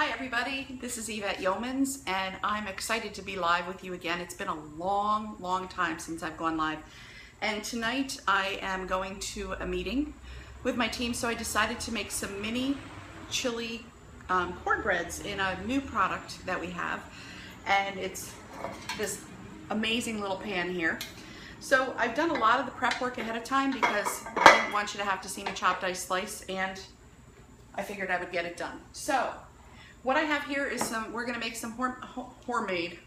Hi everybody, this is Yvette Yeomans and I'm excited to be live with you again. It's been a long time since I've gone live. And tonight I am going to a meeting with my team, so I decided to make some mini chili cornbreads in a new product that we have. And it's this amazing little pan here. So I've done a lot of the prep work ahead of time because I didn't want you to have to see me chop, dice, slice, and I figured I would get it done. So what I have here is we're gonna make some homemade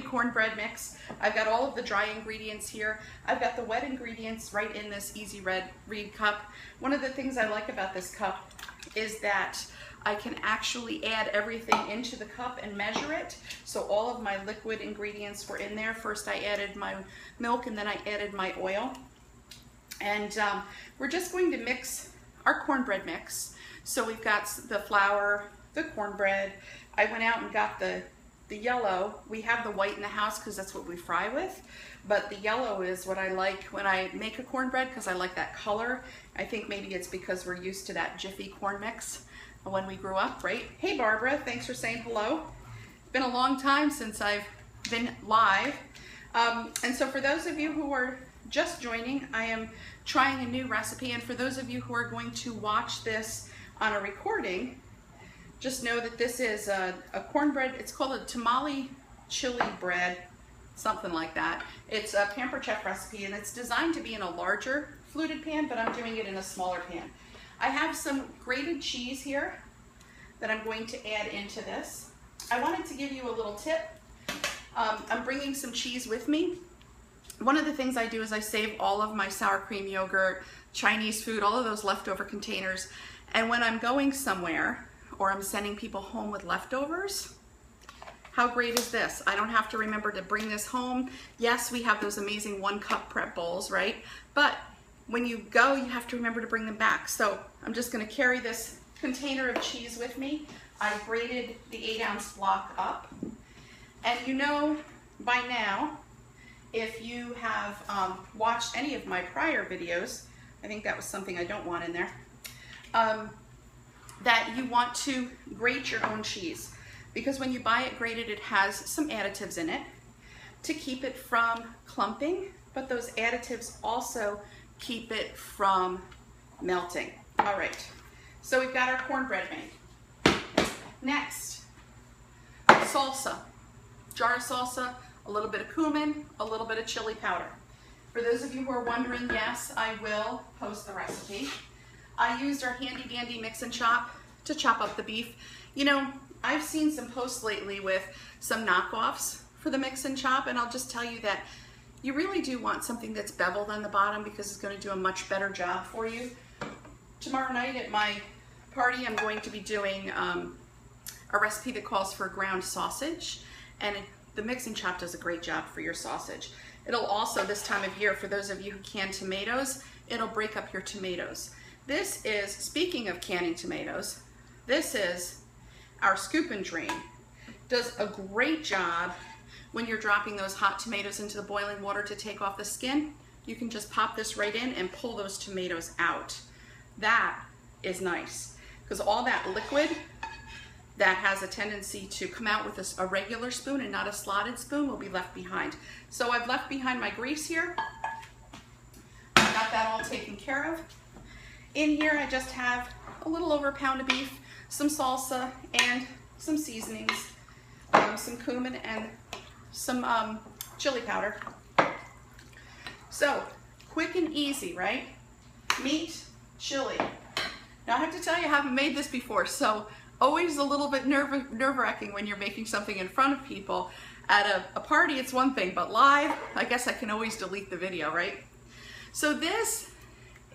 cornbread mix. I've got all of the dry ingredients here. I've got the wet ingredients right in this easy read cup. One of the things I like about this cup is that I can actually add everything into the cup and measure it. So all of my liquid ingredients were in there. First I added my milk and then I added my oil. And we're just going to mix our cornbread mix. So we've got the flour, the cornbread. I went out and got the yellow. We have the white in the house because that's what we fry with, but the yellow is what I like when I make a cornbread because I like that color. I think maybe it's because we're used to that Jiffy corn mix when we grew up, right? Hey Barbara, thanks for saying hello. It's been a long time since I've been live. And so for those of you who are just joining, I am trying a new recipe, and for those of you who are going to watch this on a recording, just know that this is a cornbread. It's called a tamale chili bread, something like that. It's a Pampered Chef recipe, and it's designed to be in a larger fluted pan, but I'm doing it in a smaller pan. I have some grated cheese here that I'm going to add into this. I wanted to give you a little tip. I'm bringing some cheese with me. One of the things I do is I save all of my sour cream yogurt, Chinese food, all of those leftover containers, and when I'm going somewhere, or I'm sending people home with leftovers, how great is this? I don't have to remember to bring this home. Yes, we have those amazing 1-cup prep bowls, right? But when you go, you have to remember to bring them back. So I'm just gonna carry this container of cheese with me. I grated the 8-ounce block up. And you know by now, if you have watched any of my prior videos, I think that was something I don't want in there, that you want to grate your own cheese, because when you buy it grated, it has some additives in it to keep it from clumping, but those additives also keep it from melting. All right, so we've got our cornbread made. Next, salsa. Jar of salsa, a little bit of cumin, a little bit of chili powder. For those of you who are wondering, yes, I will post the recipe. I used our handy dandy mix and chop to chop up the beef. You know, I've seen some posts lately with some knockoffs for the mix and chop, and I'll just tell you that you really do want something that's beveled on the bottom because it's going to do a much better job for you. Tomorrow night at my party, I'm going to be doing a recipe that calls for ground sausage, and the mix and chop does a great job for your sausage. It'll also, this time of year, for those of you who can tomatoes, it'll break up your tomatoes. This is, speaking of canning tomatoes, this is our scoop and drain. Does a great job when you're dropping those hot tomatoes into the boiling water to take off the skin. You can just pop this right in and pull those tomatoes out. That is nice, because all that liquid that has a tendency to come out with a regular spoon and not a slotted spoon will be left behind. So I've left behind my grease here. I've got that all taken care of. In here, I just have a little over a pound of beef, some salsa, and some seasonings, some cumin and some chili powder. So, quick and easy, right? Meat, chili. Now I have to tell you, I haven't made this before, so always a little bit nerve-wracking when you're making something in front of people. At a party, it's one thing, but live, I guess I can always delete the video, right? So this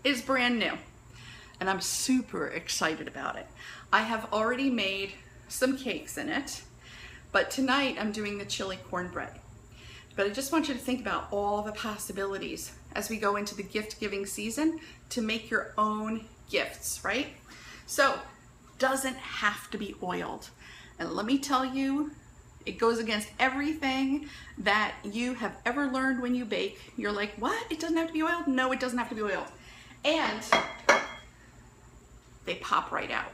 is brand new, and I'm super excited about it. I have already made some cakes in it, but tonight I'm doing the chili cornbread. But I just want you to think about all the possibilities as we go into the gift-giving season to make your own gifts, right? So, doesn't have to be oiled. And let me tell you, it goes against everything that you have ever learned when you bake. You're like, what? It doesn't have to be oiled? No, it doesn't have to be oiled. And they pop right out.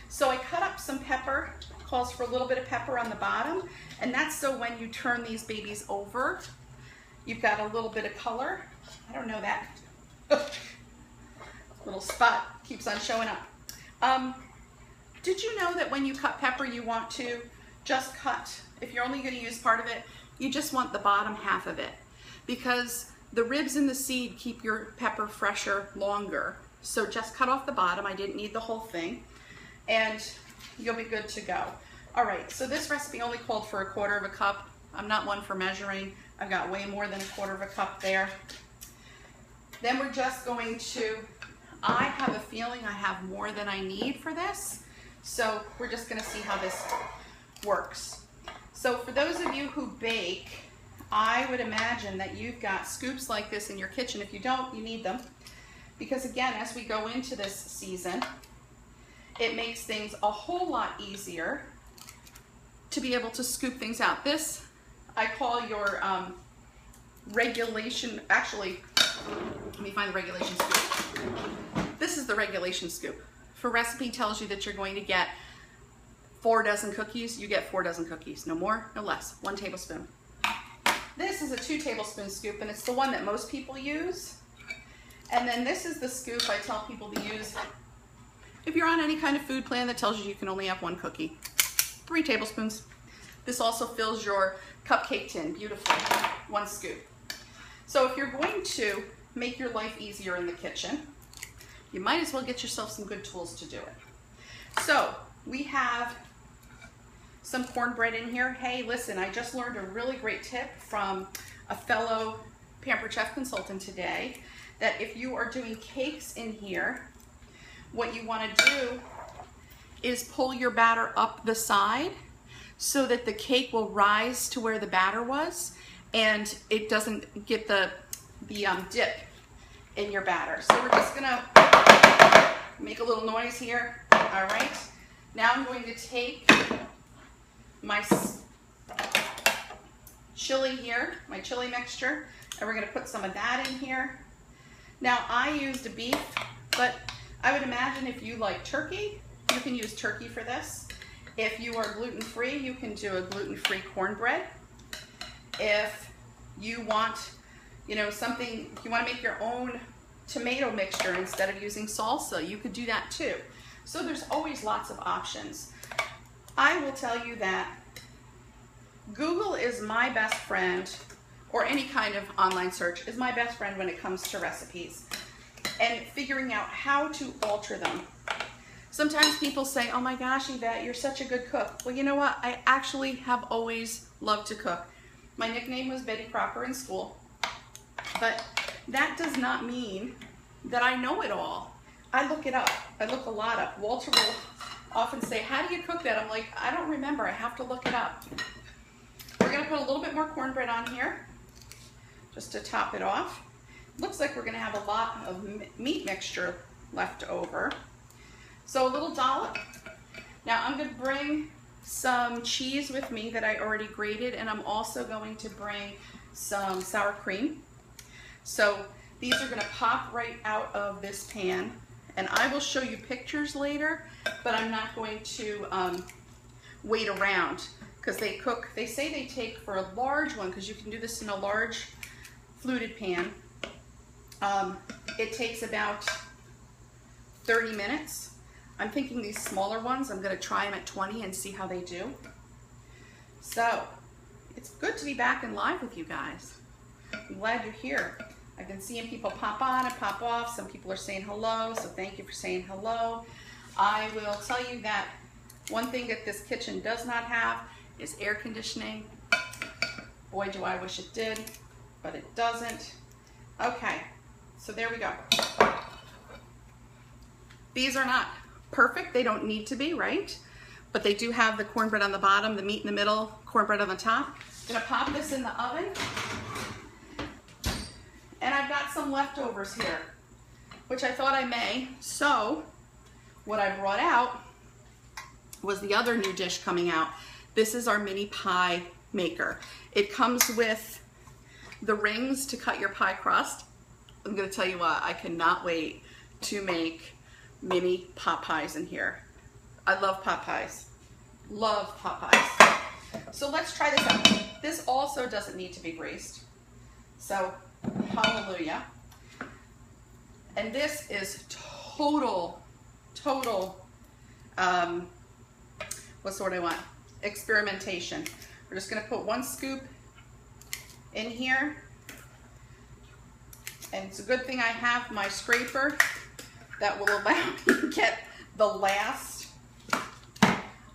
So I cut up some pepper, calls for a little bit of pepper on the bottom, and that's so when you turn these babies over, you've got a little bit of color. I don't know that. Little spot keeps on showing up. Did you know that when you cut pepper, you want to just cut, if you're only going to use part of it, you just want the bottom half of it, because the ribs in the seed keep your pepper fresher longer. So just cut off the bottom. I didn't need the whole thing, and you'll be good to go. All right, so this recipe only called for 1/4 cup. I'm not one for measuring. I've got way more than 1/4 cup there. Then we're just going to, I have a feeling I have more than I need for this, so we're just gonna see how this works. So for those of you who bake, I would imagine that you've got scoops like this in your kitchen. If you don't, you need them. Because again, as we go into this season, it makes things a whole lot easier to be able to scoop things out. This, I call your regulation, actually, let me find the regulation scoop. This is the regulation scoop. For recipe tells you that you're going to get 4 dozen cookies, you get 4 dozen cookies. No more, no less, 1 tablespoon. This is a 2 tablespoon scoop, and it's the one that most people use. And then this is the scoop I tell people to use if you're on any kind of food plan that tells you you can only have 1 cookie. 3 tablespoons. This also fills your cupcake tin beautifully, 1 scoop. So if you're going to make your life easier in the kitchen, you might as well get yourself some good tools to do it. So we have some cornbread in here. Hey, listen, I just learned a really great tip from a fellow Pampered Chef consultant today, that if you are doing cakes in here, what you want to do is pull your batter up the side so that the cake will rise to where the batter was, and it doesn't get the dip in your batter. So we're just gonna make a little noise here. All right, now I'm going to take my chili here, my chili mixture, and we're gonna put some of that in here. Now I used a beef, but I would imagine if you like turkey, you can use turkey for this. If you are gluten-free, you can do a gluten-free cornbread. If you want, you know, something, if you want to make your own tomato mixture instead of using salsa, you could do that too. So there's always lots of options. I will tell you that Google is my best friend, or any kind of online search is my best friend when it comes to recipes and figuring out how to alter them. Sometimes people say, oh my gosh, Yvette, you're such a good cook. Well, you know what? I actually have always loved to cook. My nickname was Betty Crocker in school, but that does not mean that I know it all. I look it up. I look a lot up. Walter will often say, how do you cook that? I'm like, I don't remember. I have to look it up. We're going to put a little bit more cornbread on here just to top it off. Looks like we're going to have a lot of meat mixture left over. So a little dollop. Now I'm going to bring some cheese with me that I already grated, and I'm also going to bring some sour cream. So these are going to pop right out of this pan, and I will show you pictures later, but I'm not going to wait around because they cook. They say they take, for a large one, because you can do this in a large fluted pan, it takes about 30 minutes. I'm thinking these smaller ones, I'm going to try them at 20 and see how they do. So it's good to be back and live with you guys. I'm glad you're here. I've been seeing people pop on and pop off. Some people are saying hello, so thank you for saying hello. I will tell you that one thing that this kitchen does not have is air conditioning. Boy, do I wish it did, but it doesn't. Okay, so there we go. These are not perfect. They don't need to be, right? But they do have the cornbread on the bottom, the meat in the middle, cornbread on the top. I'm gonna pop this in the oven. And I've got some leftovers here, which I thought I may. So what I brought out was the other new dish coming out. This is our mini pie maker. It comes with the rings to cut your pie crust. I'm gonna tell you what, I cannot wait to make mini pot pies in here. I love pot pies. Love pot pies. So let's try this out. This also doesn't need to be greased. So, hallelujah. And this is total, what's the word I want? Experimentation. We're just gonna put 1 scoop in here. And it's a good thing I have my scraper that will allow me to get the last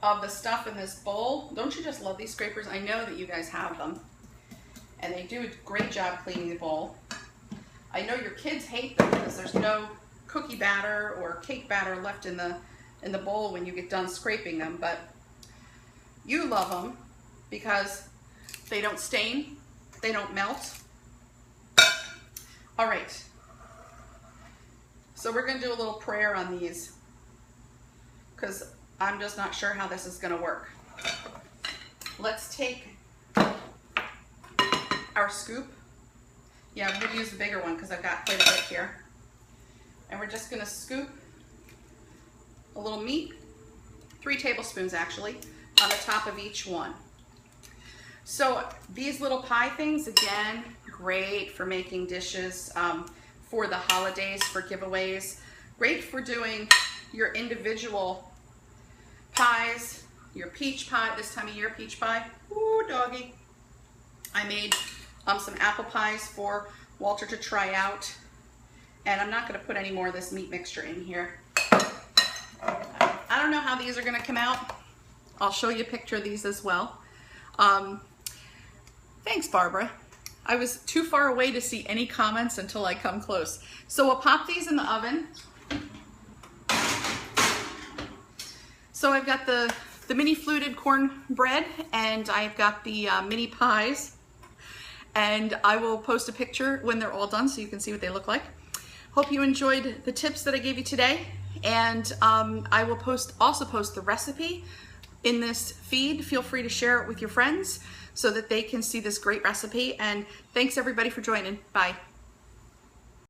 of the stuff in this bowl. Don't you just love these scrapers? I know that you guys have them. And they do a great job cleaning the bowl. I know your kids hate them because there's no cookie batter or cake batter left in the bowl when you get done scraping them, but you love them because they don't stain, they don't melt. All right, so we're gonna do a little prayer on these because I'm just not sure how this is gonna work. Let's take our scoop. Yeah, I'm gonna use the bigger one because I've got quite a bit here. And we're just gonna scoop a little meat, 3 tablespoons actually, on the top of each one. So these little pie things, again, great for making dishes for the holidays, for giveaways. Great for doing your individual pies, your peach pie, this time of year peach pie. Ooh, doggy. I made some apple pies for Walter to try out. And I'm not gonna put any more of this meat mixture in here. I don't know how these are gonna come out. I'll show you a picture of these as well. Thanks, Barbara. I was too far away to see any comments until I come close. So we'll pop these in the oven. So I've got the mini fluted cornbread and I've got the mini pies. And I will post a picture when they're all done so you can see what they look like. Hope you enjoyed the tips that I gave you today. And I will also post the recipe in this feed. Feel free to share it with your friends so that they can see this great recipe. And thanks everybody for joining. Bye.